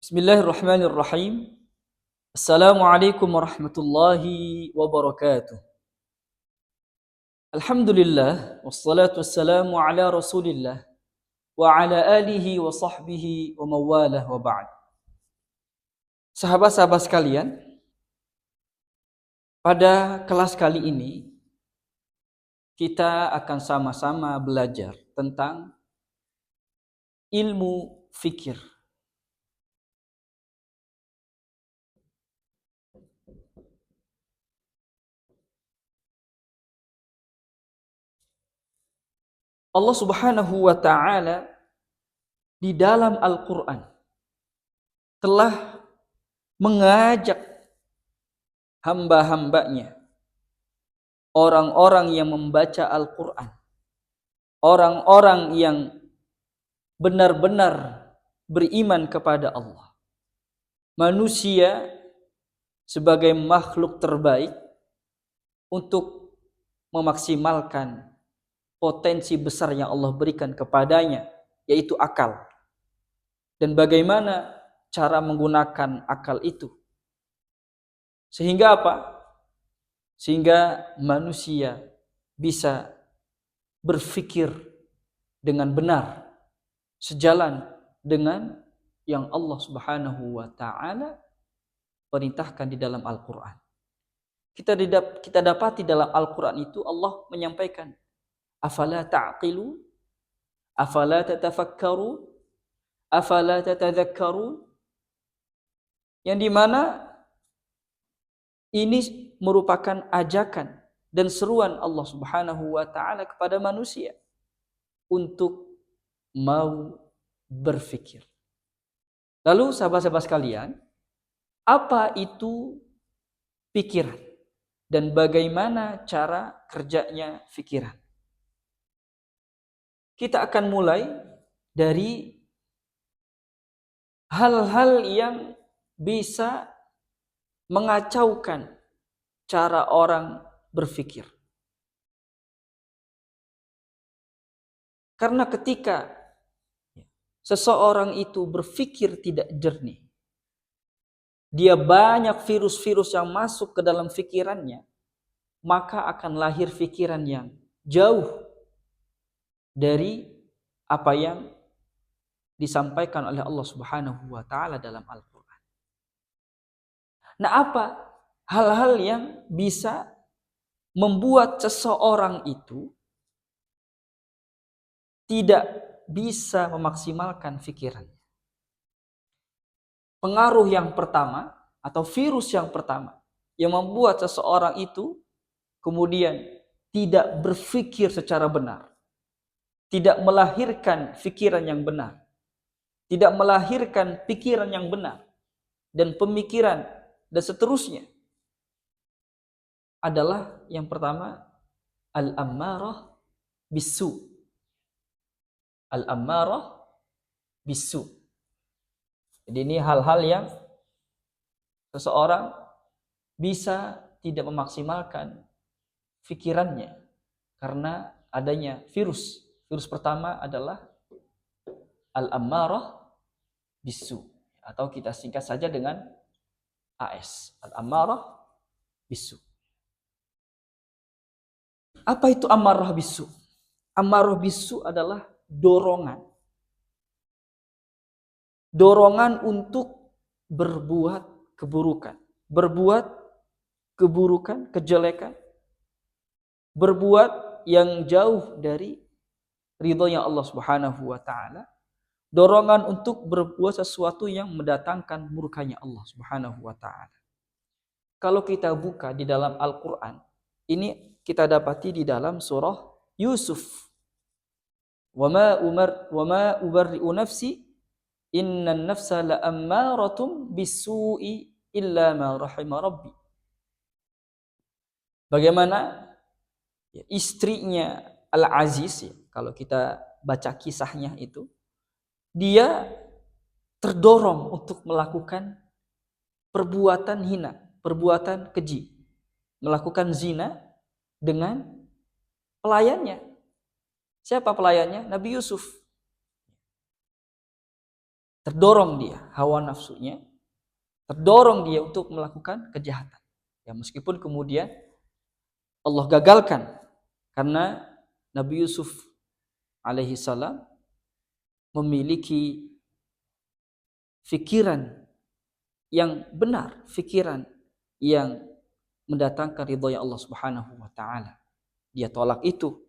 Bismillahirrahmanirrahim. Assalamualaikum warahmatullahi wabarakatuh. Alhamdulillah wassalatu wassalamu ala Rasulillah wa ala alihi wa sahbihi wa mawalah wa ba'd. Sahabat-sahabat sekalian, pada kelas kali ini kita akan sama-sama belajar tentang ilmu fikir. Allah Subhanahu wa taala di dalam Al-Qur'an telah mengajak hamba-hambanya, orang-orang yang membaca Al-Qur'an, orang-orang yang benar-benar beriman kepada Allah, manusia sebagai makhluk terbaik, untuk memaksimalkan potensi besar yang Allah berikan kepadanya, yaitu akal. Dan bagaimana cara menggunakan akal itu. Sehingga apa? Sehingga manusia bisa berpikir dengan benar, sejalan dengan yang Allah Subhanahu wa taala perintahkan di dalam Al-Qur'an. Kita dapati dalam Al-Qur'an itu Allah menyampaikan, afala ta'qilu, afala tatafakkaru, afala tatadhakkarun, yang dimana ini merupakan ajakan dan seruan Allah Subhanahu wa taala kepada manusia untuk mau berfikir. Lalu sahabat-sahabat sekalian, apa itu pikiran dan bagaimana cara kerjanya pikiran? Kita akan mulai dari hal-hal yang bisa mengacaukan cara orang berpikir. Karena ketika seseorang itu berpikir tidak jernih, dia banyak virus-virus yang masuk ke dalam pikirannya, maka akan lahir pikiran yang jauh dari apa yang disampaikan oleh Allah Subhanahu wa taala dalam Al-Qur'an. Nah, apa hal-hal yang bisa membuat seseorang itu tidak bisa memaksimalkan pikirannya? Pengaruh yang pertama atau virus yang pertama yang membuat seseorang itu kemudian tidak berpikir secara benar, tidak melahirkan pikiran yang benar, tidak melahirkan pikiran yang benar dan pemikiran dan seterusnya, adalah yang pertama al-ammarah bisu. Al-ammarah bisu. Jadi ini hal-hal yang seseorang bisa tidak memaksimalkan pikirannya karena adanya virus. Virus pertama adalah al-ammarah bisu, atau kita singkat saja dengan AS, al-ammarah bisu. Apa itu ammarah bisu? Ammarah bisu adalah dorongan. Dorongan untuk berbuat keburukan, berbuat keburukan, kejelekan, berbuat yang jauh dari ridhonya Allah Subhanahu wa taala, dorongan untuk berbuat sesuatu yang mendatangkan murkanya Allah Subhanahu wa taala. Kalau kita buka di dalam Al-Qur'an, ini kita dapati di dalam surah Yusuf. Wa ma ubarri'u nafsi innan nafsa la'ammaratun bisu'i illa ma rahima rabbi. Bagaimana istrinya Al-Aziz, kalau kita baca kisahnya itu, dia terdorong untuk melakukan perbuatan hina, perbuatan keji, melakukan zina dengan pelayannya. Siapa pelayannya? Nabi Yusuf. terdorong dia, hawa nafsunya, terdorong dia untuk melakukan kejahatan. Ya, meskipun kemudian Allah gagalkan karena Nabi Yusuf alaihi salam memiliki pikiran yang benar, pikiran yang mendatangkan ridhonya Allah Subhanahu wa taala. Dia tolak itu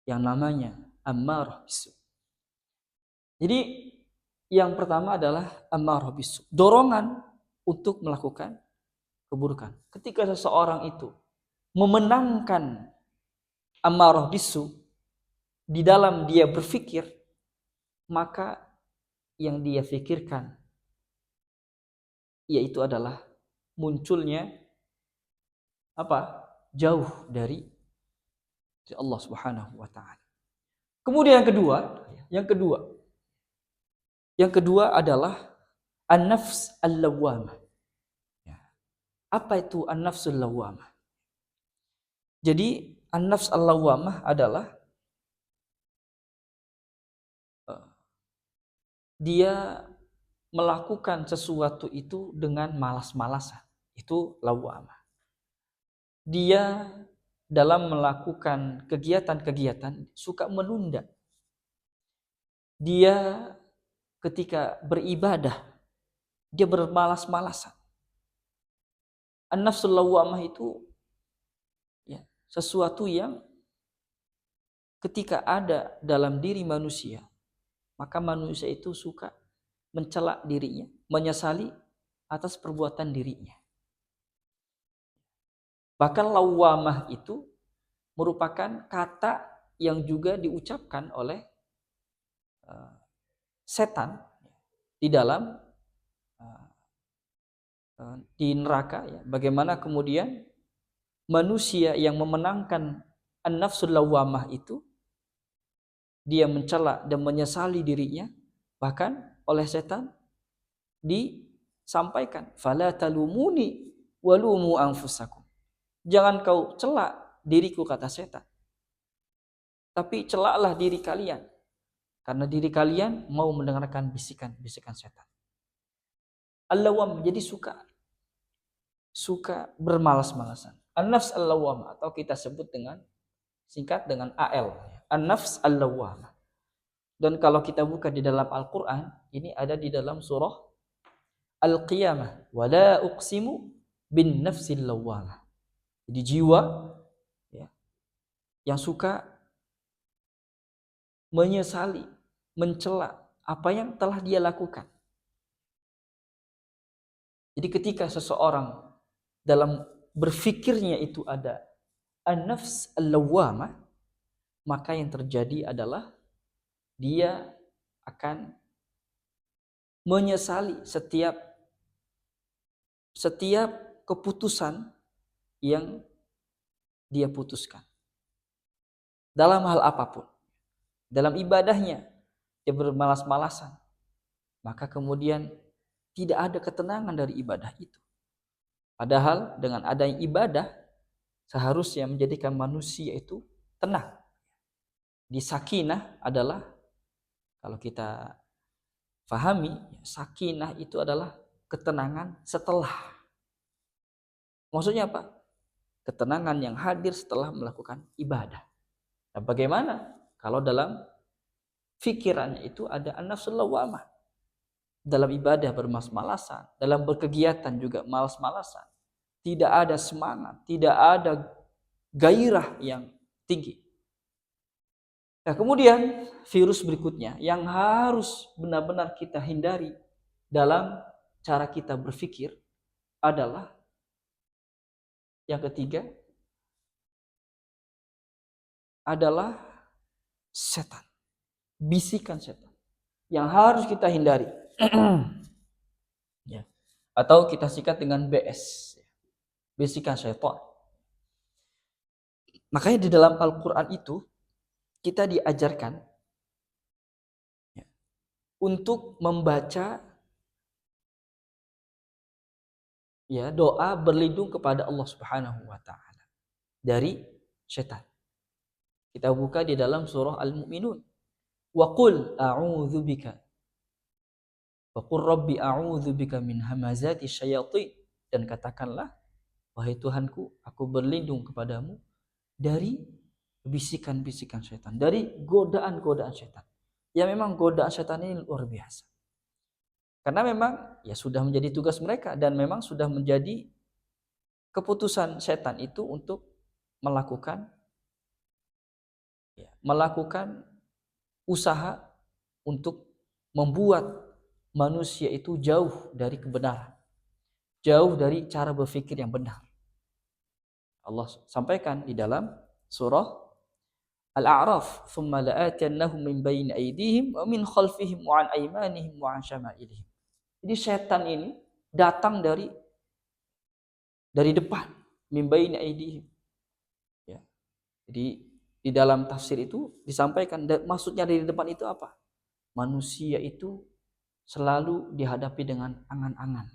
yang namanya ammarah bisu. Jadi yang pertama adalah ammarah bisu, dorongan untuk melakukan keburukan. Ketika seseorang itu memenangkan ammarah bisu di dalam dia berpikir, maka yang dia pikirkan yaitu adalah munculnya apa? Jauh dari Allah Subhanahu wa taala. Kemudian yang kedua adalah an-nafs al-lawwamah. Apa itu an-nafsul lawwamah? Jadi an-nafs al-lawwamah adalah dia melakukan sesuatu itu dengan malas-malasan. Itu lawwamah. Dia dalam melakukan kegiatan-kegiatan suka menunda. Dia ketika beribadah dia bermalas-malasan. An-nafsul lawwamah itu ya, sesuatu yang ketika ada dalam diri manusia, maka manusia itu suka mencela dirinya, menyesali atas perbuatan dirinya. Bahkan lawwamah itu merupakan kata yang juga diucapkan oleh setan di dalam di neraka. Ya. Bagaimana kemudian manusia yang memenangkan an-nafsul lawwamah itu dia mencela dan menyesali dirinya, bahkan oleh setan disampaikan, fala talumuni walumu anfusakum. Jangan kau celak diriku, kata setan, tapi celaklah diri kalian, karena diri kalian mau mendengarkan bisikan-bisikan setan. Al-lawwam jadi suka bermalas-malasan. An-nafs al-lawwamah atau kita sebut dengan singkat dengan AL. An-nafs al-lawwamah. Dan kalau kita buka di dalam Al-Qur'an, ini ada di dalam surah Al-Qiyamah, wala uqsimu bin nafsil lawwamah. Jadi jiwa ya, yang suka menyesali, mencela apa yang telah dia lakukan. Jadi ketika seseorang dalam berfikirnya itu ada an-nafs al-lawwamah, maka yang terjadi adalah dia akan menyesali setiap keputusan yang dia putuskan. Dalam hal apapun. Dalam ibadahnya dia bermalas-malasan. Maka kemudian tidak ada ketenangan dari ibadah itu. Padahal dengan adanya ibadah seharusnya menjadikan manusia itu tenang. Di sakinah adalah, kalau kita pahami, sakinah itu adalah ketenangan setelah. Maksudnya apa? Ketenangan yang hadir setelah melakukan ibadah. Nah, bagaimana kalau dalam fikirannya itu ada an-nafsul lawwamah? Dalam ibadah bermalas-malasan, dalam berkegiatan juga malas-malasan. Tidak ada semangat, tidak ada gairah yang tinggi. Nah, kemudian virus berikutnya yang harus benar-benar kita hindari dalam cara kita berpikir adalah yang ketiga adalah setan. Bisikan setan yang harus kita hindari. Ya. Atau kita sikat dengan BS, bisikan setan. Makanya di dalam Al-Quran itu kita diajarkan ya, untuk membaca ya doa berlindung kepada Allah Subhanahu wa taala dari setan. Kita buka di dalam surah Al-Mu'minun. Wa qul a'udzubika Wa qur rabbi a'udzubika min hamazati syayatin, dan katakanlah, wahai Tuhanku, aku berlindung kepadamu dari bisikan-bisikan setan, dari godaan-godaan setan. Ya memang godaan setan ini luar biasa. Karena memang ya sudah menjadi tugas mereka, dan memang sudah menjadi keputusan setan itu untuk melakukan usaha untuk membuat manusia itu jauh dari kebenaran, jauh dari cara berpikir yang benar. Allah sampaikan di dalam surah Al-A'raf, "Tsumma la'atiyannahum min bayni aydihim wa min khalfihim wa an aymanihim wa an syama'ilihim." Jadi setan ini datang dari depan, min bayni aydihim. Ya. Jadi di dalam tafsir itu disampaikan, maksudnya dari depan itu apa? Manusia itu selalu dihadapi dengan angan-angan,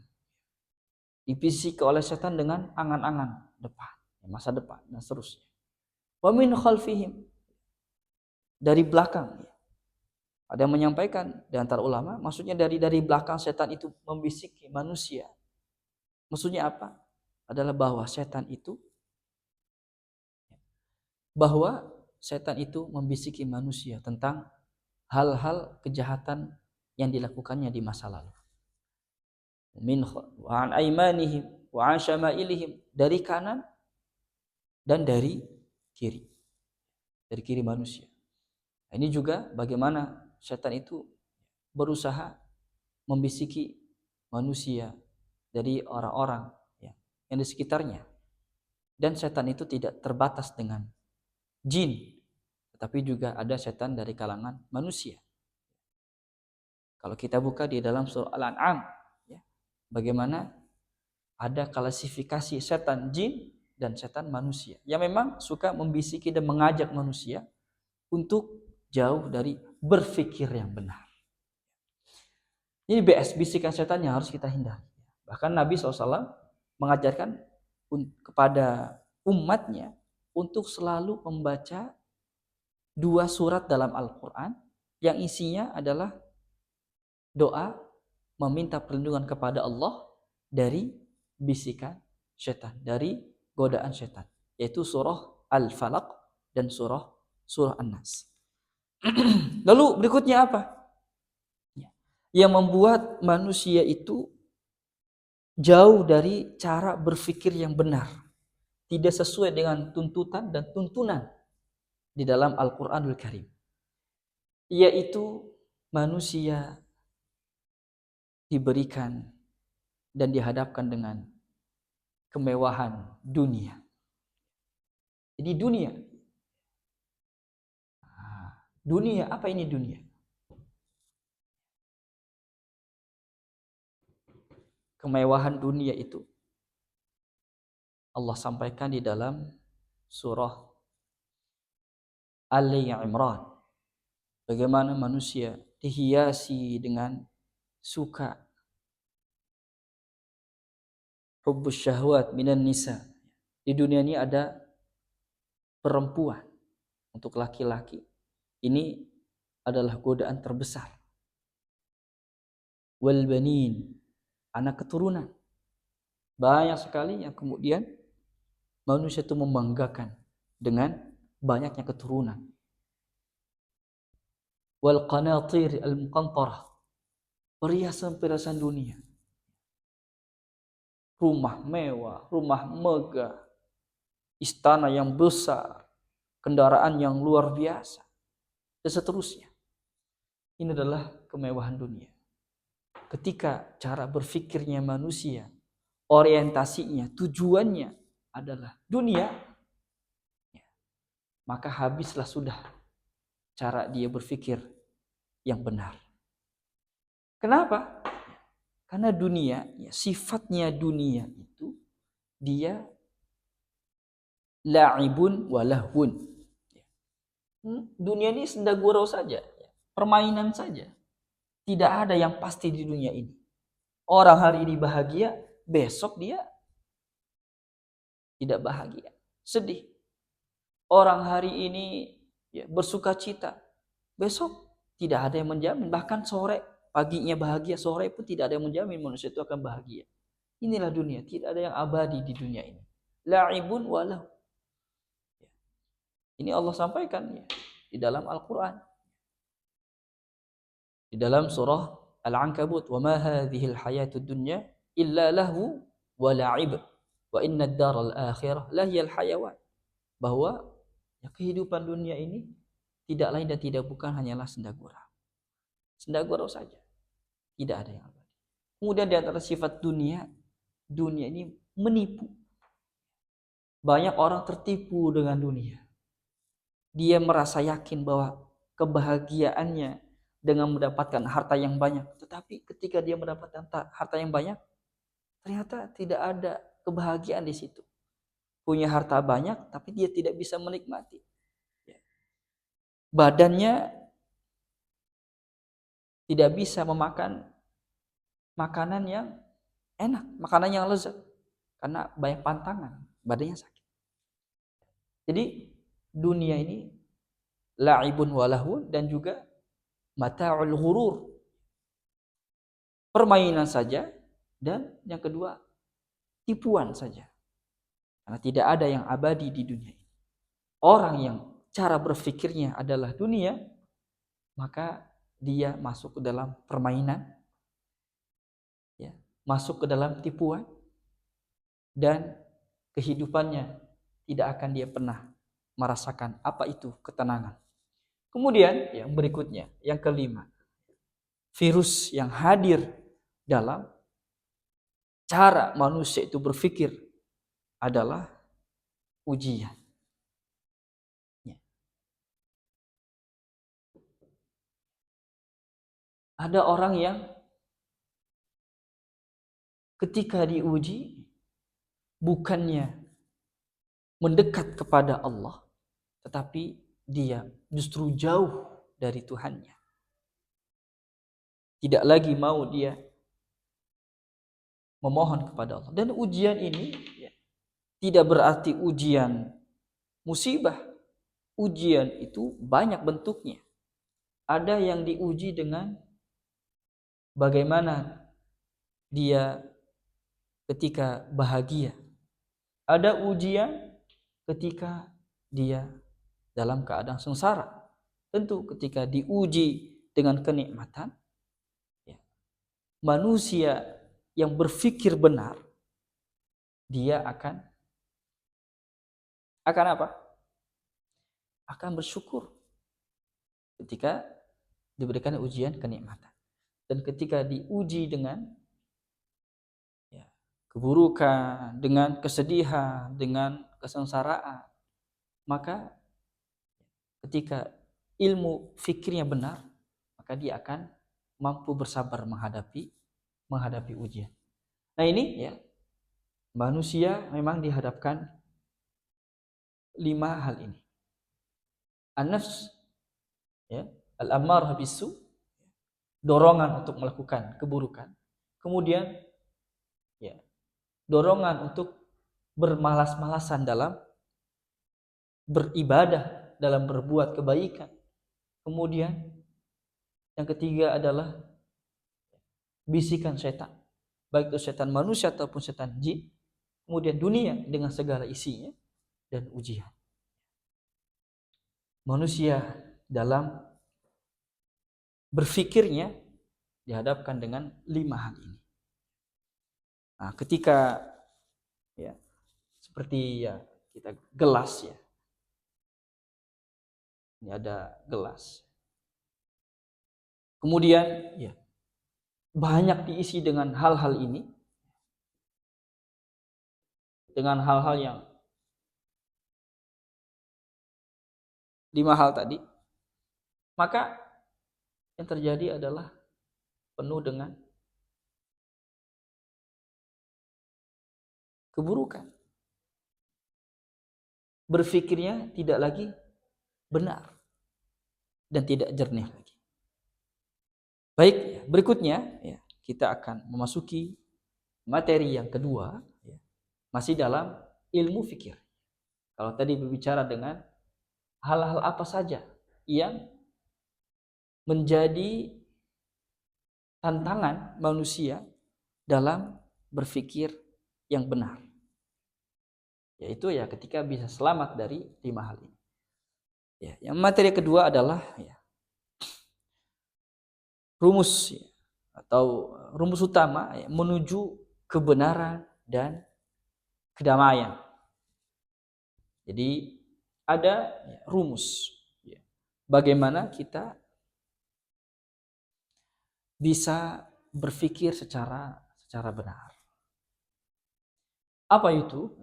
dibisiki oleh setan dengan angan-angan depan, masa depan, dan seterusnya. Wa min khalfihim, dari belakang. Ada yang menyampaikan di antara ulama, maksudnya dari belakang setan itu membisiki manusia. Maksudnya apa? Adalah bahwa setan itu membisiki manusia tentang hal-hal kejahatan yang dilakukannya di masa lalu. Min wa an aymanihim wa an syama'ilihim, dari kanan dan dari kiri. Dari kiri manusia. Ini juga bagaimana setan itu berusaha membisiki manusia dari orang-orang yang di sekitarnya. Dan setan itu tidak terbatas dengan jin, tetapi juga ada setan dari kalangan manusia. Kalau kita buka di dalam surah Al-An'am, bagaimana ada klasifikasi setan jin dan setan manusia yang memang suka membisiki dan mengajak manusia untuk jauh dari berpikir yang benar. Ini bisikan setan yang harus kita hindari. Bahkan Nabi SAW mengajarkan kepada umatnya untuk selalu membaca 2 surat dalam Al-Quran yang isinya adalah doa meminta perlindungan kepada Allah dari bisikan setan, dari godaan setan, yaitu surah Al-Falaq dan surah An-Nas. Lalu berikutnya apa? Yang membuat manusia itu jauh dari cara berpikir yang benar, tidak sesuai dengan tuntutan dan tuntunan di dalam Al-Quranul Karim, yaitu manusia diberikan dan dihadapkan dengan kemewahan dunia. Jadi dunia, apa ini dunia? Kemewahan dunia itu Allah sampaikan di dalam surah Ali Imran. Bagaimana manusia dihiasi dengan suka, hubbus syahwat minan nisa. Di dunia ini ada perempuan untuk laki-laki. Ini adalah godaan terbesar. Wal banin, anak keturunan. Banyak sekali yang kemudian manusia itu membanggakan dengan banyaknya keturunan. Wal qanatir al muqantarah, perhiasan-perhiasan dunia. Rumah mewah, rumah megah, istana yang besar, kendaraan yang luar biasa, dan seterusnya. Ini adalah kemewahan dunia. Ketika cara berpikirnya manusia, orientasinya, tujuannya adalah dunia, maka habislah sudah cara dia berpikir yang benar. Kenapa? Karena dunia, sifatnya dunia itu dia la'ibun wa lahwun. Dunia ini senda gurau saja, permainan saja. Tidak ada yang pasti di dunia ini. Orang hari ini bahagia, besok dia tidak bahagia, sedih. Orang hari ini bersuka cita, besok tidak ada yang menjamin. Bahkan sore Paginya bahagia, sore pun tidak ada yang menjamin manusia itu akan bahagia. Inilah dunia, tidak ada yang abadi di dunia ini. La'ibun walahu. Ini Allah sampaikan ya, di dalam Al-Quran. Di dalam surah Al-Ankabut, "Wa ma hadhil hayatud dunya illa lahu wa la'ib wa inna ad-daral akhirah lahiyal hayawan." Bahwa ya, kehidupan dunia ini tidak lain dan tidak bukan hanyalah senda gurau. Senda gurau saja. Tidak ada yang abadi. Kemudian di antara sifat dunia ini menipu. Banyak orang tertipu dengan dunia. Dia merasa yakin bahwa kebahagiaannya dengan mendapatkan harta yang banyak. Tetapi ketika dia mendapatkan harta yang banyak, ternyata tidak ada kebahagiaan di situ. Punya harta banyak, tapi dia tidak bisa menikmati. Badannya tidak bisa memakan makanan yang enak, makanan yang lezat. Karena banyak pantangan, badannya sakit. Jadi dunia ini la'ibun walahun dan juga mata'ul ghurur. Permainan saja, dan yang kedua tipuan saja. Karena tidak ada yang abadi di dunia ini. Orang yang cara berpikirnya adalah dunia, maka dia masuk ke dalam permainan, ya, masuk ke dalam tipuan, dan kehidupannya tidak akan dia pernah merasakan apa itu ketenangan. Kemudian yang berikutnya, yang kelima, virus yang hadir dalam cara manusia itu berpikir adalah ujian. Ada orang yang ketika diuji bukannya mendekat kepada Allah, tetapi dia justru jauh dari Tuhannya. Tidak lagi mau dia memohon kepada Allah. Dan ujian ini ya, tidak berarti ujian musibah. Ujian itu banyak bentuknya. Ada yang diuji dengan bagaimana dia ketika bahagia. Ada ujian ketika dia dalam keadaan sengsara. Tentu ketika diuji dengan kenikmatan, ya, manusia yang berpikir benar, dia akan apa? Akan bersyukur ketika diberikan ujian kenikmatan. Dan ketika diuji dengan ya, keburukan, dengan kesedihan, dengan kesengsaraan, maka ketika ilmu fikirnya benar, maka dia akan mampu bersabar menghadapi ujian. Nah ini ya, manusia memang dihadapkan 5 hal ini. An-nafs, ya, al-ammarah bisu, dorongan untuk melakukan keburukan. Kemudian ya, dorongan untuk bermalas-malasan dalam beribadah, dalam berbuat kebaikan. Kemudian yang ketiga adalah bisikan setan, baik itu setan manusia ataupun setan jin. Kemudian dunia dengan segala isinya, dan ujian. Manusia dalam berfikirnya dihadapkan dengan 5 hal ini. Nah, ketika ya seperti ya kita gelas ya. Ini ada gelas. Kemudian ya banyak diisi dengan hal-hal ini. Dengan hal-hal yang 5 hal tadi. Maka yang terjadi adalah penuh dengan keburukan. Berfikirnya tidak lagi benar dan tidak jernih lagi. Baik, berikutnya ya, kita akan memasuki materi yang kedua, ya, masih dalam ilmu fikir. Kalau tadi berbicara dengan hal-hal apa saja yang menjadi tantangan manusia dalam berpikir yang benar. Yaitu ya ketika bisa selamat dari 5 hal ini. Ya, yang materi kedua adalah rumus atau rumus utama menuju kebenaran dan kedamaian. Jadi ada rumus bagaimana kita bisa berpikir secara benar. Apa itu?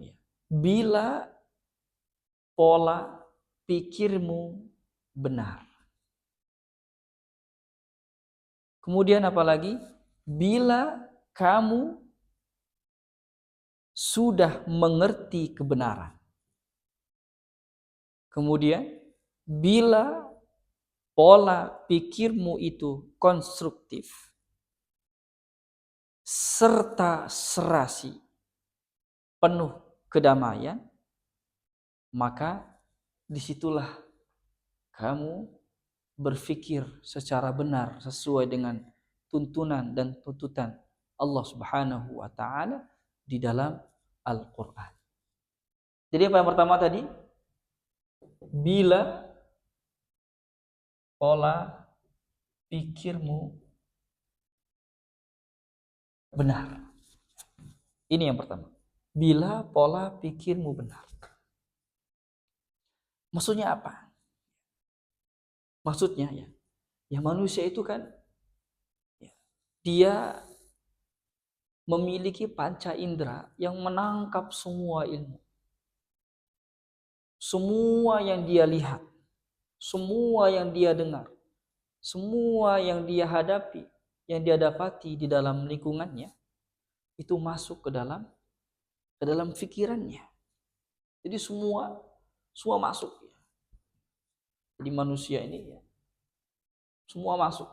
Bila pola pikirmu benar. Kemudian apalagi? Bila kamu sudah mengerti kebenaran. Kemudian bila pola pikirmu itu konstruktif serta serasi penuh kedamaian, maka disitulah kamu berpikir secara benar sesuai dengan tuntunan dan tuntutan Allah Subhanahu wa taala di dalam Al-Qur'an. Jadi apa yang pertama tadi? Bila pola pikirmu benar. Ini yang pertama. Bila pola pikirmu benar. Maksudnya apa? Maksudnya ya manusia itu kan dia memiliki panca indera yang menangkap semua ilmu. Semua yang dia lihat, semua yang dia dengar, semua yang dia hadapi, yang dia dapati di dalam lingkungannya, itu masuk ke dalam pikirannya. Jadi semua masuk. Jadi manusia ini semua masuk.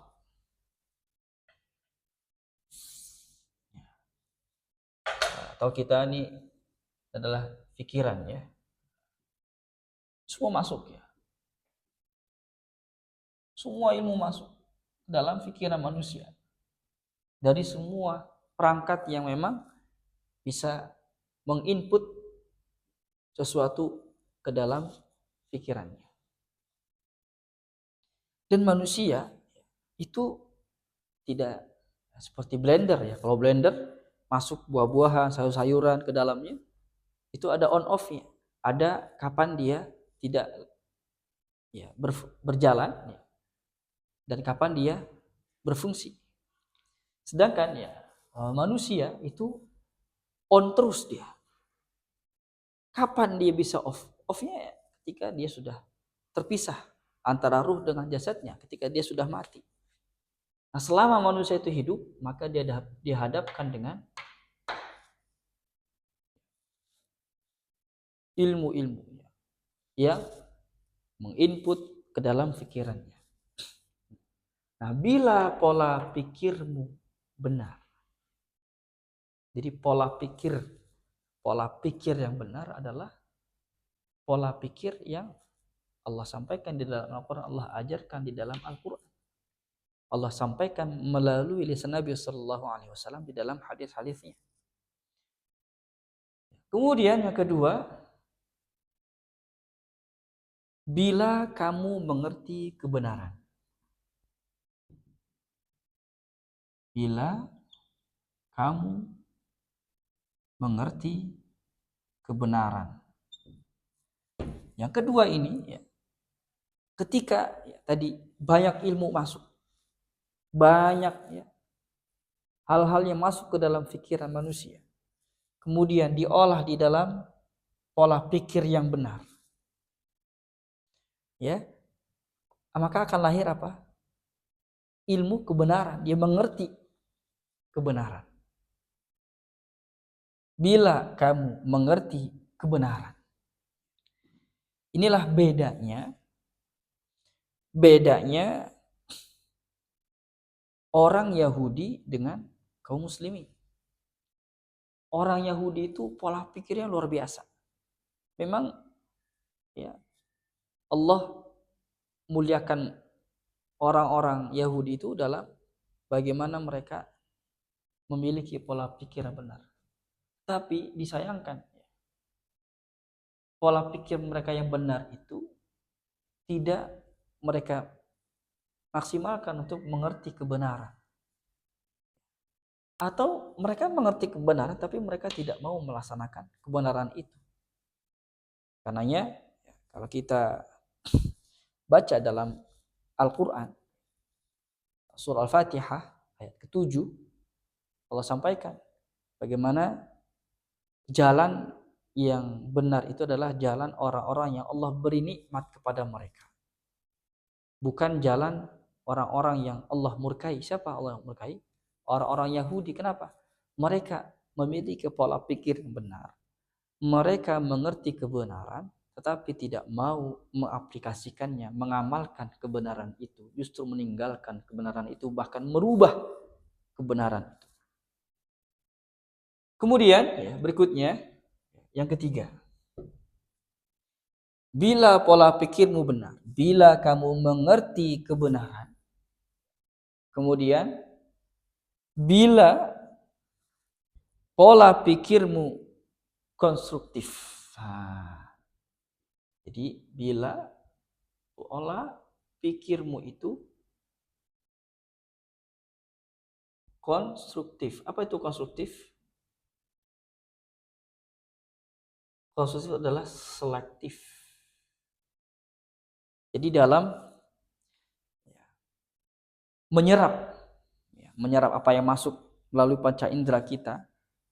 Atau kita ini adalah pikiran ya. Semua masuk ya. Semua ilmu masuk dalam pikiran manusia. Dari semua perangkat yang memang bisa menginput sesuatu ke dalam pikirannya. Dan manusia itu tidak seperti blender ya. Kalau blender masuk buah-buahan, sayur-sayuran ke dalamnya, itu ada on off-nya. Ada kapan dia tidak berjalan dan kapan dia berfungsi. Sedangkan manusia itu on terus dia. Kapan dia bisa off? Off-nya ketika dia sudah terpisah antara ruh dengan jasadnya, ketika dia sudah mati. Nah, selama manusia itu hidup, maka dia dihadapkan dengan ilmu-ilmu yang menginput ke dalam pikirannya. Nah, bila pola pikirmu benar. Jadi pola pikir yang benar adalah pola pikir yang Allah sampaikan di dalam Al-Quran, Allah ajarkan di dalam Al-Quran. Allah sampaikan melalui lisan Nabi sallallahu alaihi wasallam di dalam hadis-hadisnya. Kemudian yang kedua, bila kamu mengerti kebenaran. Bila kamu mengerti kebenaran. Yang kedua ini ketika tadi banyak ilmu masuk, banyak hal-hal yang masuk ke dalam pikiran manusia, kemudian diolah di dalam pola pikir yang benar, maka akan lahir apa? Ilmu kebenaran. Dia mengerti kebenaran. Bila kamu mengerti kebenaran, inilah bedanya orang Yahudi dengan kaum muslimin. Orang Yahudi itu pola pikirnya luar biasa. Memang Allah muliakan orang-orang Yahudi itu dalam bagaimana mereka memiliki pola pikir yang benar. Tapi disayangkan, pola pikir mereka yang benar itu tidak mereka maksimalkan untuk mengerti kebenaran. Atau mereka mengerti kebenaran tapi mereka tidak mau melaksanakan kebenaran itu. Karenanya kalau kita baca dalam Al-Quran, surah Al-Fatihah ayat ke-7, Allah sampaikan bagaimana jalan yang benar itu adalah jalan orang-orang yang Allah beri nikmat kepada mereka. Bukan jalan orang-orang yang Allah murkai. Siapa Allah yang murkai? Orang-orang Yahudi. Kenapa? Mereka memiliki pola pikir yang benar. Mereka mengerti kebenaran, tetapi tidak mau mengaplikasikannya, mengamalkan kebenaran itu. Justru meninggalkan kebenaran itu, bahkan merubah kebenaran itu. Kemudian berikutnya, yang ketiga. Bila pola pikirmu benar, bila kamu mengerti kebenaran, kemudian bila pola pikirmu konstruktif. Jadi bila pola pikirmu itu konstruktif. Apa itu konstruktif? Konstruktif adalah selektif. Jadi dalam menyerap apa yang masuk melalui panca indera kita,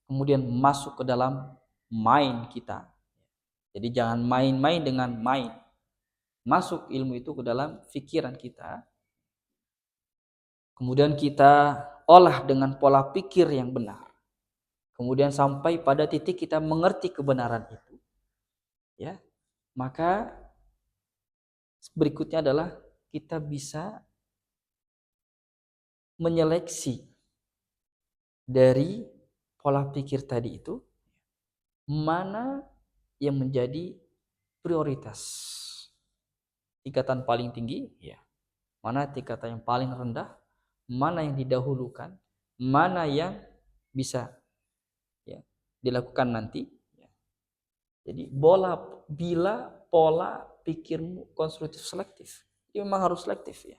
kemudian masuk ke dalam mind kita. Jadi jangan main-main dengan mind. Masuk ilmu itu ke dalam pikiran kita. Kemudian kita olah dengan pola pikir yang benar. Kemudian sampai pada titik kita mengerti kebenaran itu. Ya. Maka berikutnya adalah kita bisa menyeleksi dari pola pikir tadi itu mana yang menjadi prioritas. Tingkatan paling tinggi, mana tingkatan yang paling rendah, mana yang didahulukan, mana yang bisa dilakukan nanti. Jadi bila pola pikirmu konstruktif selektif, itu memang harus selektif ya.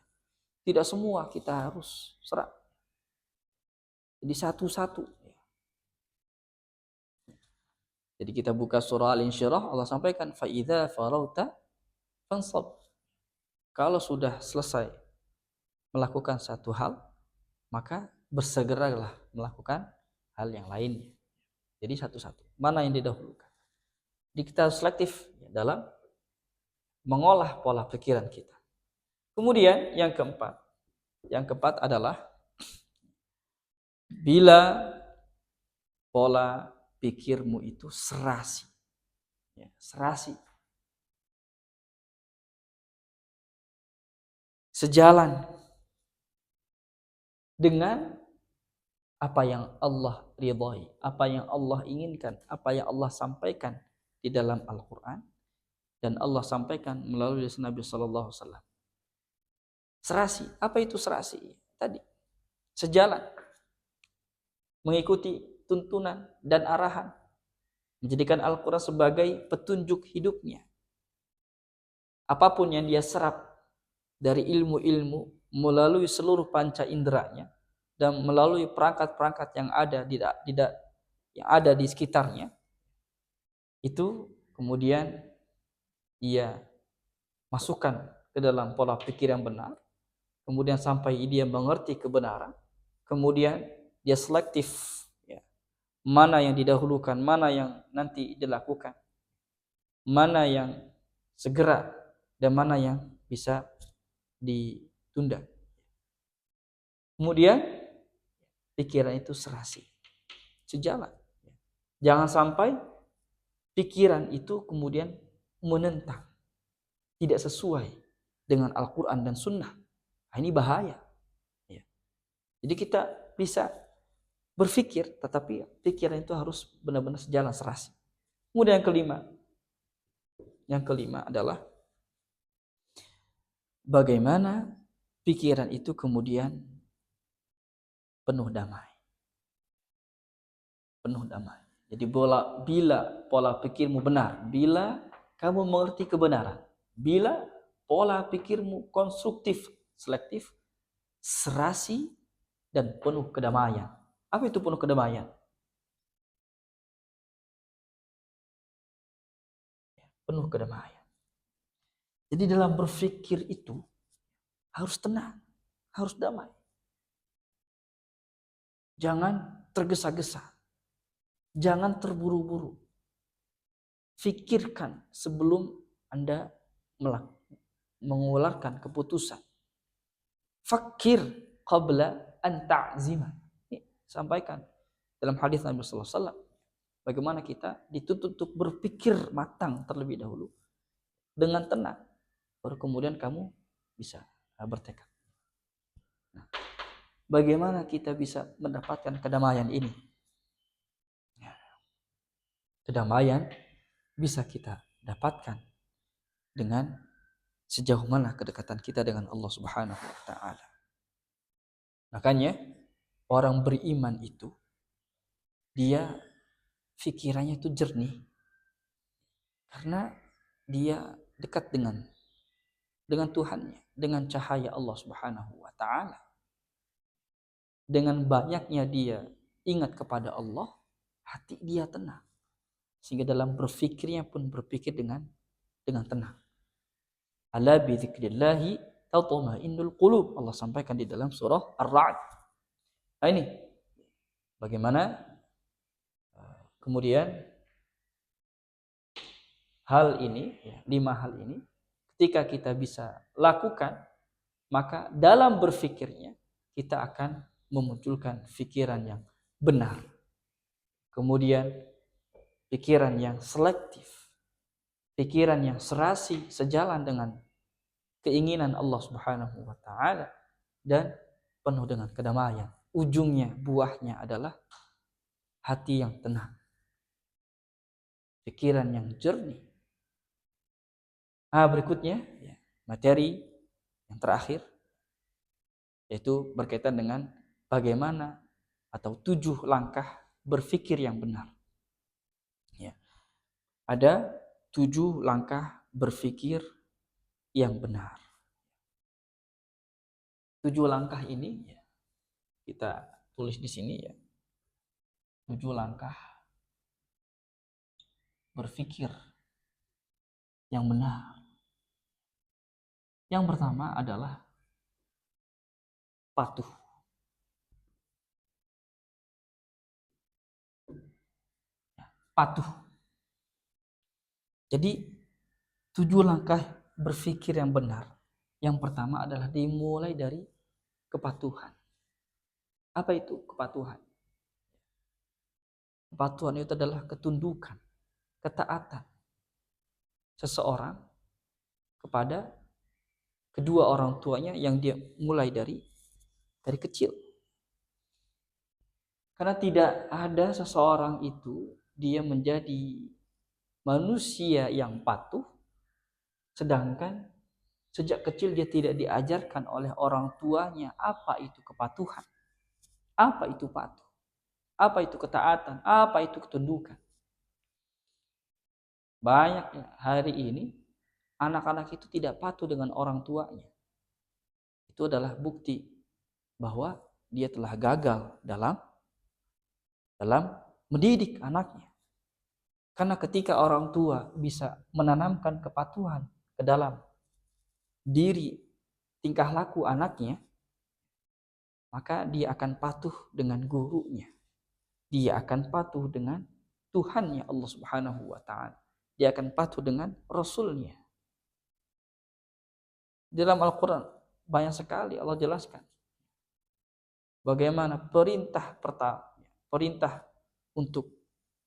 Tidak semua kita harus serap. Jadi satu-satu. Jadi kita buka surah Al-Insyirah, Allah sampaikan fa idza farauta fansab. Kalau sudah selesai melakukan satu hal, maka bersegeralah melakukan hal yang lainnya. Jadi satu-satu. Mana yang didahulukan? Jadi kita selektif dalam mengolah pola pikiran kita. Kemudian yang keempat adalah bila pola pikirmu itu serasi. Serasi. Sejalan dengan apa yang Allah ridhai, apa yang Allah inginkan, apa yang Allah sampaikan di dalam Al-Quran dan Allah sampaikan melalui Nabi Sallallahu Alaihi Wasallam. Serasi, apa itu serasi? Tadi sejalan, mengikuti tuntunan dan arahan, menjadikan Al-Quran sebagai petunjuk hidupnya. Apapun yang dia serap dari ilmu-ilmu melalui seluruh panca inderanya dan melalui perangkat-perangkat yang ada di sekitarnya, itu kemudian ia masukkan ke dalam pola pikir yang benar, kemudian sampai dia mengerti kebenaran, kemudian dia selektif mana yang didahulukan, mana yang nanti dilakukan, mana yang segera dan mana yang bisa ditunda. Kemudian pikiran itu serasi, sejalan. Jangan sampai pikiran itu kemudian menentang, tidak sesuai dengan Al-Quran dan Sunnah. Nah, ini bahaya. Jadi kita bisa berpikir, tetapi pikiran itu harus benar-benar sejalan, serasi. Kemudian yang kelima adalah bagaimana pikiran itu kemudian penuh damai. Penuh damai. Jadi bila pola pikirmu benar, bila kamu mengerti kebenaran, bila pola pikirmu konstruktif, selektif, serasi, dan penuh kedamaian. Apa itu penuh kedamaian? Penuh kedamaian. Jadi dalam berpikir itu harus tenang, harus damai. Jangan tergesa-gesa. Jangan terburu-buru. Fikirkan sebelum Anda mengeluarkan keputusan. Fakir qabla an ta'zima. Sampaikan dalam hadis Nabi sallallahu alaihi wasallam bagaimana kita dituntut untuk berpikir matang terlebih dahulu dengan tenang, baru kemudian kamu bisa bertekad. Nah, bagaimana kita bisa mendapatkan kedamaian ini? Kedamaian bisa kita dapatkan dengan sejauh mana kedekatan kita dengan Allah Subhanahu wa taala. Makanya orang beriman itu dia pikirannya itu jernih karena dia dekat dengan Tuhannya, dengan cahaya Allah Subhanahu wa taala. Dengan banyaknya dia ingat kepada Allah, hati dia tenang. Sehingga dalam berpikirnya pun berpikir dengan tenang. Ala bi dzikrillahi tatma'innul qulub. Allah sampaikan di dalam surah Ar-Ra'd. Nah ini bagaimana kemudian hal ini, 5 hal ini ketika kita bisa lakukan, maka dalam berpikirnya kita akan memunculkan pikiran yang benar. Kemudian pikiran yang selektif, pikiran yang serasi, sejalan dengan keinginan Allah Subhanahu wa taala dan penuh dengan kedamaian. Ujungnya, buahnya adalah hati yang tenang, pikiran yang jernih. Berikutnya materi yang terakhir yaitu berkaitan dengan bagaimana atau 7 langkah berpikir yang benar. Ada 7 langkah berpikir yang benar. 7 langkah ini kita tulis di sini 7 langkah berpikir yang benar. Yang pertama adalah patuh. Patuh. Jadi 7 langkah berpikir yang benar. Yang pertama adalah dimulai dari kepatuhan. Apa itu kepatuhan? Kepatuhan itu adalah ketundukan, ketaatan seseorang kepada kedua orang tuanya yang dia mulai dari kecil. Karena tidak ada seseorang itu dia menjadi manusia yang patuh sedangkan sejak kecil dia tidak diajarkan oleh orang tuanya apa itu kepatuhan, apa itu patuh, apa itu ketaatan, apa itu ketundukan. Banyak hari ini anak-anak itu tidak patuh dengan orang tuanya. Itu adalah bukti bahwa dia telah gagal dalam mendidik anaknya. Karena ketika orang tua bisa menanamkan kepatuhan ke dalam diri tingkah laku anaknya, maka dia akan patuh dengan gurunya. Dia akan patuh dengan Tuhannya Allah Subhanahu wa taala. Dia akan patuh dengan Rasulnya. Dalam Al-Quran banyak sekali Allah jelaskan bagaimana perintah pertama, perintah untuk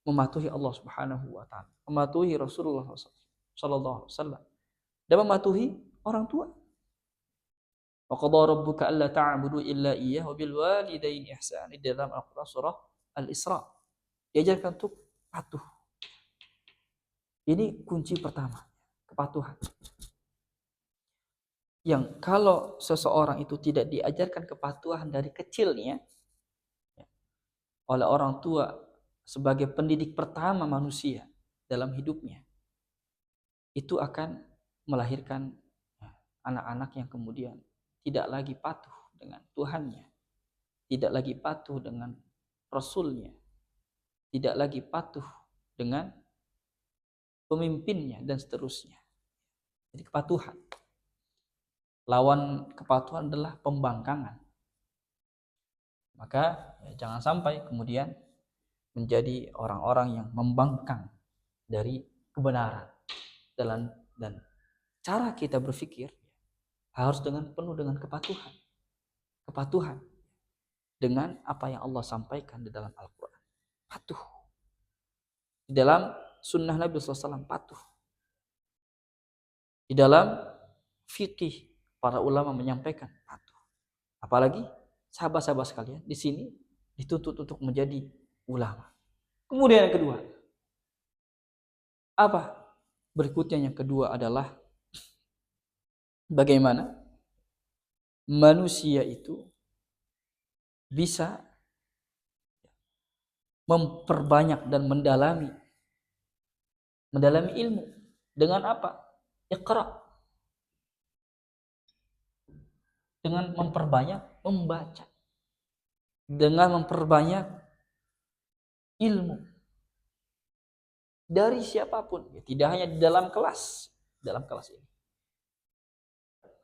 mematuhi Allah Subhanahu wa taala, mematuhi Rasulullah sallallahu alaihi wasallam dan mematuhi orang tua. Wa qadara rabbuka alla ta'budu illa iyyahu wa bil walidaini ihsana. Di dalam Al-Qur'an surah Al-Isra. Diajarkan untuk patuh. Ini kunci pertama, kepatuhan. Yang kalau seseorang itu tidak diajarkan kepatuhan dari kecilnya, oleh orang tua sebagai pendidik pertama manusia dalam hidupnya, itu akan melahirkan anak-anak yang kemudian tidak lagi patuh dengan Tuhannya, tidak lagi patuh dengan Rasulnya, tidak lagi patuh dengan pemimpinnya, dan seterusnya. Jadi kepatuhan. Lawan kepatuhan adalah pembangkangan. Maka jangan sampai kemudian menjadi orang-orang yang membangkang dari kebenaran. Dan cara kita berpikir harus penuh dengan kepatuhan. Kepatuhan dengan apa yang Allah sampaikan di dalam Al-Quran. Patuh. Di dalam sunnah Nabi SAW patuh. Di dalam fikih para ulama menyampaikan patuh. Apalagi sahabat-sahabat sekalian di sini dituntut untuk menjadi ulama. Kemudian yang kedua, apa? Berikutnya yang kedua adalah bagaimana manusia itu bisa memperbanyak dan mendalami ilmu dengan apa? Iqra. Dengan memperbanyak membaca. Dengan memperbanyak ilmu dari siapapun, tidak hanya di dalam kelas ini.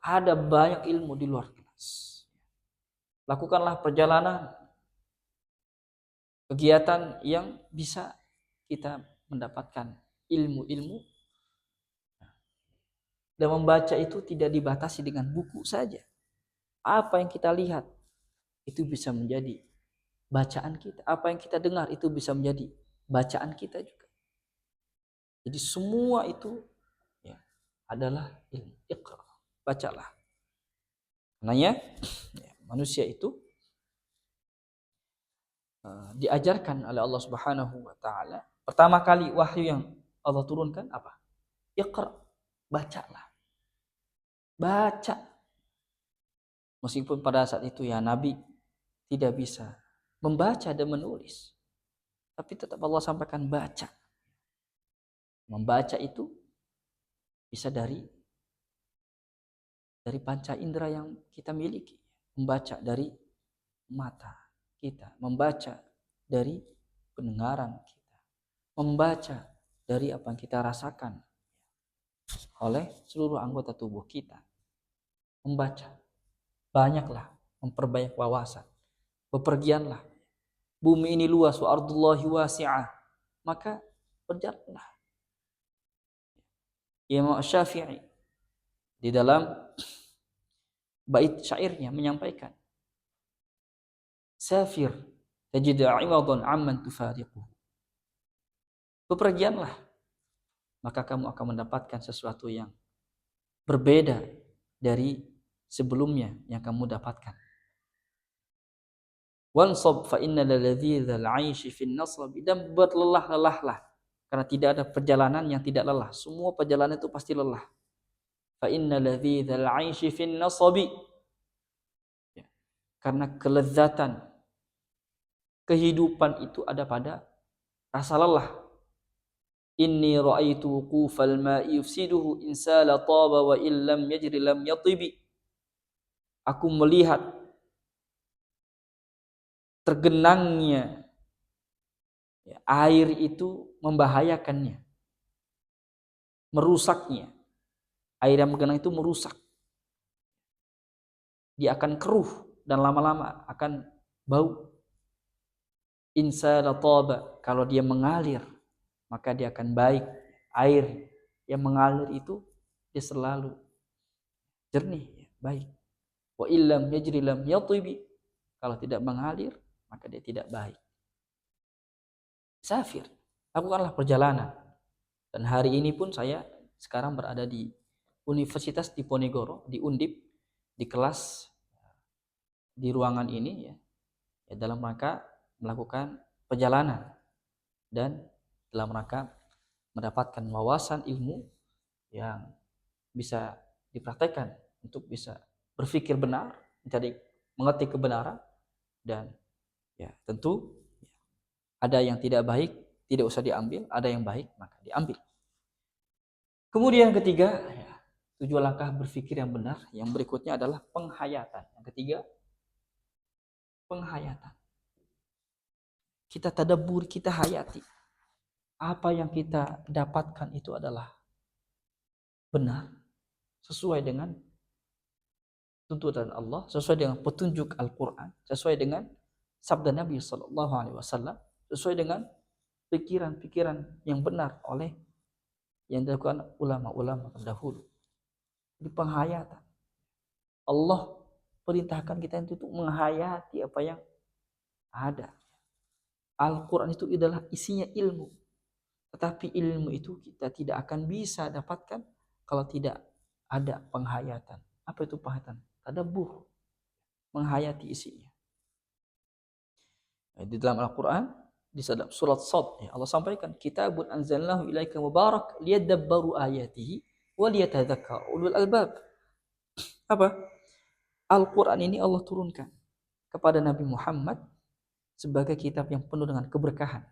Ada banyak ilmu di luar kelas. Lakukanlah perjalanan kegiatan yang bisa kita mendapatkan ilmu-ilmu. Dan membaca itu tidak dibatasi dengan buku saja. Apa yang kita lihat itu bisa menjadi bacaan kita. Apa yang kita dengar itu bisa menjadi bacaan kita juga. Jadi semua itu adalah ilmu. Iqra. Bacalah. Karenanya manusia itu diajarkan oleh Allah Subhanahu wa taala. Pertama kali wahyu yang Allah turunkan apa? Iqra. Bacalah. Baca. Meskipun pada saat itu Nabi tidak bisa membaca dan menulis, tapi tetap Allah sampaikan baca. Membaca itu bisa dari panca indera yang kita miliki. Membaca dari mata kita, membaca dari pendengaran kita, membaca dari apa yang kita rasakan oleh seluruh anggota tubuh kita. Membaca, banyaklah, memperbanyak wawasan. Bepergianlah, bumi ini luas, wa ardullahi wasi'ah, maka berjalanlah. Imam Syafi'i di dalam bait syairnya menyampaikan, safir tajid 'iwadan 'amman tufariquhu. Bepergianlah, maka kamu akan mendapatkan sesuatu yang berbeda dari sebelumnya yang kamu dapatkan. Wansab fa innal ladzizal 'aishi fin nasab, dan berlelah-lelahlah karena tidak ada perjalanan yang tidak lelah. Semua perjalanan itu pasti lelah. Fa innal ladzizal 'aishi fin nasab, karena kelezatan kehidupan itu ada pada rasa lelah. Inni ra'aitu wuqufal ma'i yufsiduhu insala taba wa illam yajri lam yatibi. Aku melihat tergenangnya air itu membahayakannya, merusaknya. Air yang menggenang itu merusak. Dia akan keruh dan lama-lama akan bau. Insala taba, kalau dia mengalir maka dia akan baik. Air yang mengalir itu dia selalu jernih, baik. Wa illam yajri lam yatibi, kalau tidak mengalir maka dia tidak baik. Safir, lakukanlah perjalanan. Dan hari ini pun saya sekarang berada di Universitas Diponegoro, di Undip, di kelas, di ruangan ini dalam rangka melakukan perjalanan dan dalam rangka mendapatkan wawasan ilmu yang bisa dipraktekkan untuk bisa berpikir benar, mencari mengerti kebenaran, dan tentu Ada yang tidak baik, tidak usah diambil. Ada yang baik, maka diambil. Kemudian yang ketiga, 7 langkah berpikir yang benar. Yang berikutnya adalah penghayatan. Yang ketiga, penghayatan. Kita tadabbur, kita hayati. Apa yang kita dapatkan itu adalah benar, sesuai dengan tuntutan Allah, sesuai dengan petunjuk Al-Quran, sesuai dengan sabda Nabi SAW, sesuai dengan pikiran-pikiran yang benar oleh yang dilakukan ulama-ulama terdahulu. Di penghayatan, Allah perintahkan kita untuk menghayati apa yang ada. Al-Quran itu adalah isinya ilmu. Tetapi ilmu itu kita tidak akan bisa dapatkan kalau tidak ada penghayatan. Apa itu penghayatan? Tadabbur, menghayati isinya. Di dalam Al-Quran, di surat Shad, Allah sampaikan, kitabun anzalnahu ilaika mubarak liyadabbaru ayatihi wa liyatadzakkara ulul albab. Apa? Al-Quran ini Allah turunkan kepada Nabi Muhammad sebagai kitab yang penuh dengan keberkahan.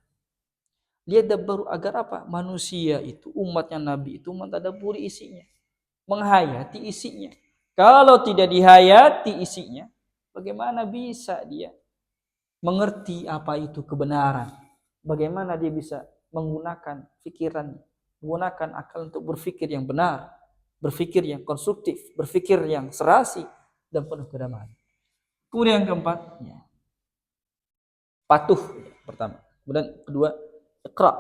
Liyadabbaru, agar apa? Manusia itu, umatnya Nabi itu mentadabburi isinya, menghayati isinya. Kalau tidak dihayati isinya, bagaimana bisa dia mengerti apa itu kebenaran? Bagaimana dia bisa menggunakan pikiran, menggunakan akal untuk berpikir yang benar, berpikir yang konstruktif, berpikir yang serasi dan penuh kedamaian. Kemudian yang keempat, patuh pertama. Kemudian kedua, iqra.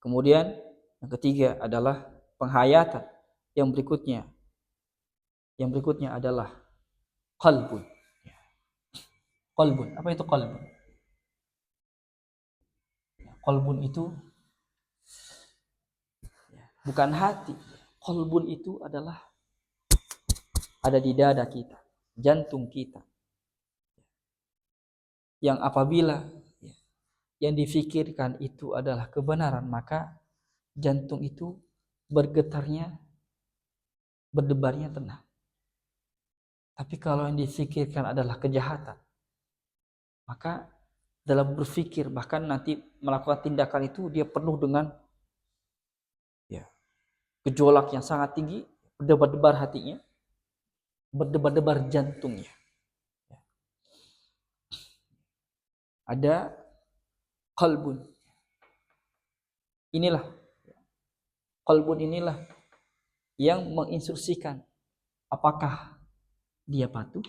Kemudian yang ketiga adalah penghayatan. Yang berikutnya adalah qalbun. Qalbun. Apa itu qalbun? Qalbun itu bukan hati. Qalbun itu adalah ada di dada kita, jantung kita. Yang apabila yang difikirkan itu adalah kebenaran, maka jantung itu bergetarnya, berdebarnya tenang. Tapi kalau yang difikirkan adalah kejahatan, maka dalam berpikir, bahkan nanti melakukan tindakan itu, dia penuh dengan gejolak yang sangat tinggi, berdebar-debar hatinya, berdebar-debar jantungnya. Ada qalbun. Qalbun inilah yang menginstruksikan apakah dia patuh,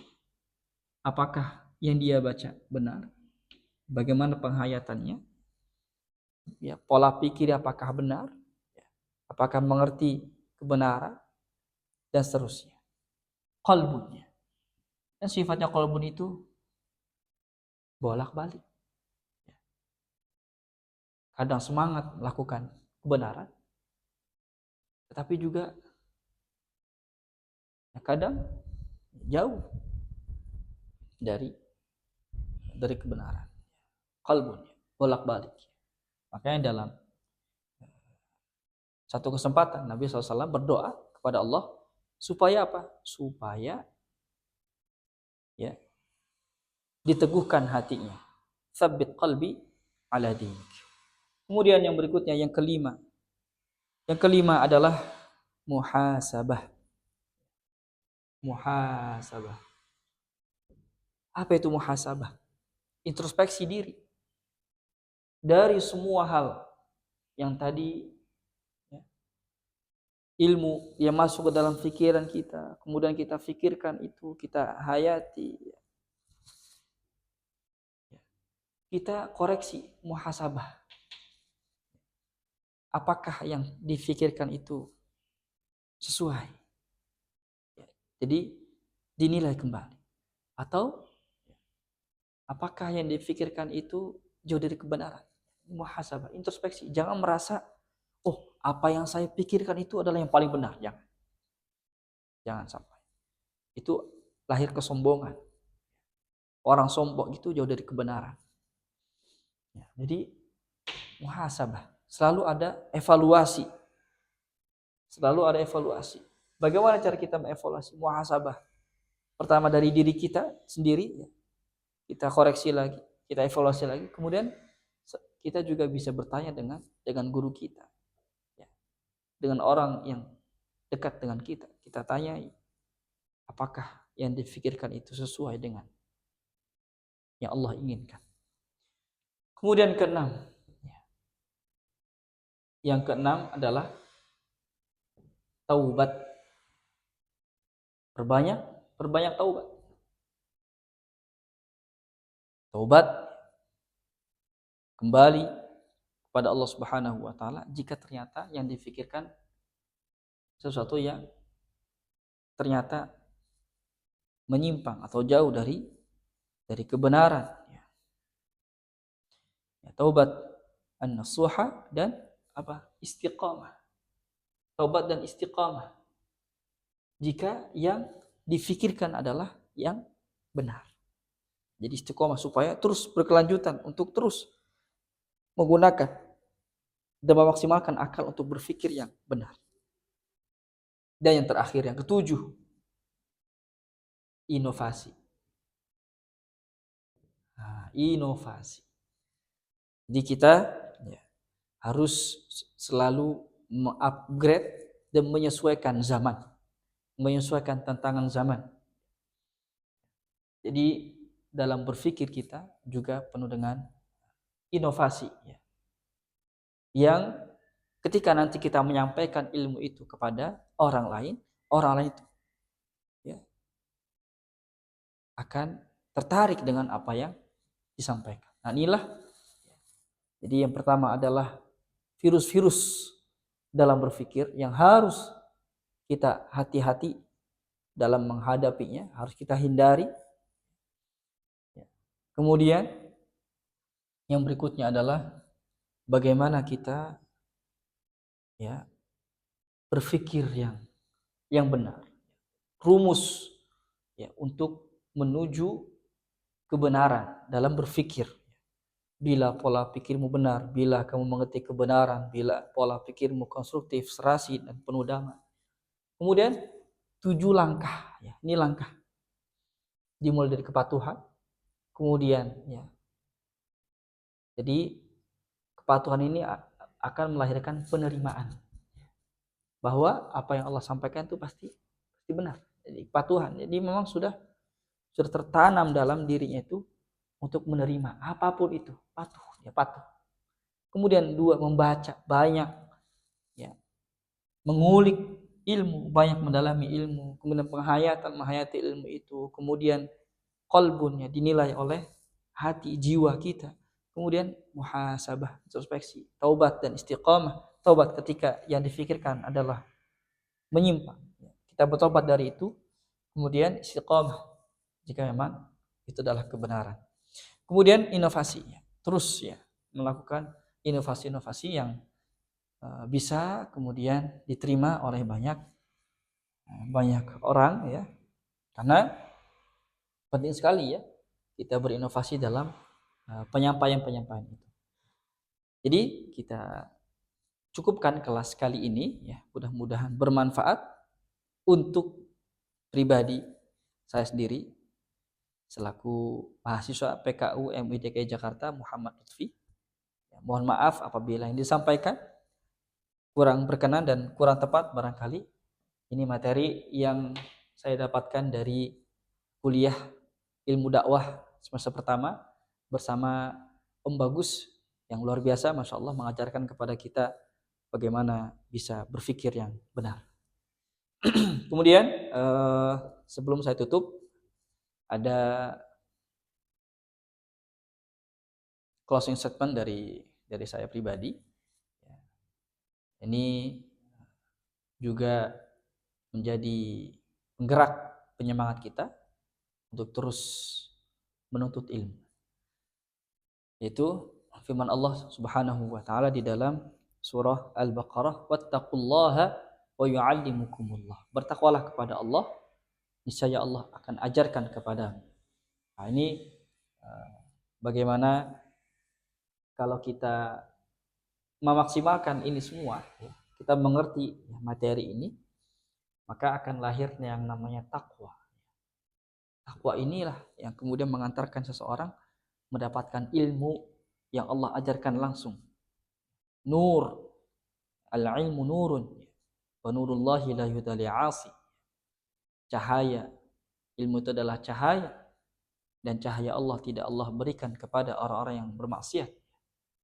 apakah yang dia baca benar, bagaimana penghayatannya, pola pikir apakah benar, apakah mengerti kebenaran, dan seterusnya. Qalbunnya. Dan sifatnya qalbun itu bolak-balik. Kadang semangat melakukan kebenaran, tetapi juga kadang jauh dari kebenaran. Qalbunnya bolak-balik. Makanya dalam satu kesempatan Nabi SAW berdoa kepada Allah supaya apa? Supaya diteguhkan hatinya. Tsabbit qalbi ala dinik. Kemudian yang berikutnya, yang kelima. Yang kelima adalah muhasabah. Muhasabah. Apa itu muhasabah? Introspeksi diri. Dari semua hal yang tadi ilmu yang masuk ke dalam pikiran kita, kemudian kita pikirkan itu, kita hayati, kita koreksi, muhasabah. Apakah yang difikirkan itu sesuai? Jadi dinilai kembali. Atau apakah yang difikirkan itu jauh dari kebenaran? Muhasabah, introspeksi. Jangan merasa, apa yang saya pikirkan itu adalah yang paling benar. Jangan sampai. Itu lahir kesombongan. Orang sombong itu jauh dari kebenaran. Jadi muhasabah. Selalu ada evaluasi. Bagaimana cara kita mengevaluasi? Muhasabah. Pertama dari diri kita sendiri, kita koreksi lagi, kita evaluasi lagi. Kemudian kita juga bisa bertanya dengan guru kita, ya. Dengan orang yang dekat dengan kita, kita tanyai apakah yang difikirkan itu sesuai dengan yang Allah inginkan. Kemudian keenam, yang keenam adalah taubat. Perbanyak taubat. Taubat kembali kepada Allah Subhanahu wa taala jika ternyata yang difikirkan sesuatu yang ternyata menyimpang atau jauh dari kebenaran. Taubat an-nasuha dan istiqamah. Taubat dan istiqamah jika yang difikirkan adalah yang benar. Jadi istiqamah supaya terus berkelanjutan untuk terus menggunakan dan memaksimalkan akal untuk berpikir yang benar. Dan yang terakhir, yang ketujuh, inovasi. Inovasi. Jadi kita harus selalu mengupgrade dan menyesuaikan zaman, menyesuaikan tantangan zaman. Jadi dalam berpikir kita juga penuh dengan inovasi, yang ketika nanti kita menyampaikan ilmu itu kepada orang lain itu akan tertarik dengan apa yang disampaikan. Nah, inilah. Jadi yang pertama adalah virus-virus dalam berpikir yang harus kita hati-hati dalam menghadapinya, harus kita hindari. Kemudian yang berikutnya adalah bagaimana kita berpikir yang benar. Rumus untuk menuju kebenaran dalam berpikir. Bila pola pikirmu benar, bila kamu mengerti kebenaran, bila pola pikirmu konstruktif, serasi dan penuh damai. Kemudian 7 langkah, ini langkah. Dimulai dari kepatuhan, kemudian jadi kepatuhan ini akan melahirkan penerimaan bahwa apa yang Allah sampaikan itu pasti benar. Jadi kepatuhan. Jadi memang sudah tertanam dalam dirinya itu untuk menerima apapun itu, patuh. Kemudian 2, membaca banyak, mengulik ilmu, banyak mendalami ilmu, kemudian menghayati ilmu itu, kemudian qalbunnya dinilai oleh hati jiwa kita, kemudian muhasabah, introspeksi, taubat dan istiqamah. Taubat ketika yang difikirkan adalah menyimpang, kita bertobat dari itu, kemudian istiqamah jika memang itu adalah kebenaran. Kemudian inovasinya, terus melakukan inovasi-inovasi yang bisa kemudian diterima oleh banyak orang, karena penting sekali kita berinovasi dalam penyampaian itu. Jadi kita cukupkan kelas kali ini, mudah-mudahan bermanfaat untuk pribadi saya sendiri selaku mahasiswa PKU MUI DKI Jakarta Muhammad Lutfi. Mohon maaf apabila yang disampaikan kurang berkenan dan kurang tepat barangkali. Ini materi yang saya dapatkan dari kuliah ilmu dakwah semester pertama bersama Om Bagus yang luar biasa, Masya Allah, mengajarkan kepada kita bagaimana bisa berpikir yang benar. Kemudian sebelum saya tutup, ada closing statement dari saya pribadi. Ini juga menjadi penggerak penyemangat kita untuk terus menuntut ilmu. Yaitu firman Allah Subhanahu wa taala di dalam surah Al-Baqarah, "Wattaqullaha wa yu'allimukumullah." Bertakwalah kepada Allah, niscaya Allah akan ajarkan kepadamu. Nah, ini bagaimana kalau kita memaksimalkan ini semua, kita mengerti materi ini, maka akan lahir yang namanya takwa. Takwa inilah yang kemudian mengantarkan seseorang mendapatkan ilmu yang Allah ajarkan langsung. Nur, al-ilmu nurun, wa nurullahi la yudali 'asi. Cahaya, ilmu itu adalah cahaya, dan cahaya Allah tidak Allah berikan kepada orang-orang yang bermaksiat.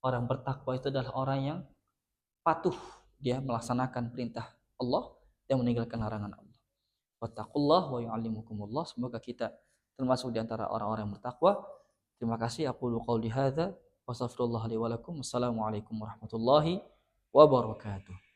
Orang bertakwa itu adalah orang yang patuh, dia melaksanakan perintah Allah dan meninggalkan larangan Allah. Wattaqullah wa yu'allimukumullah. Semoga kita termasuk di antara orang-orang yang bertakwa. Terima kasih. Aqulu qauli hadza wa astaghfirullah li wa lakum. Wassalamualaikum warahmatullahi wabarakatuh.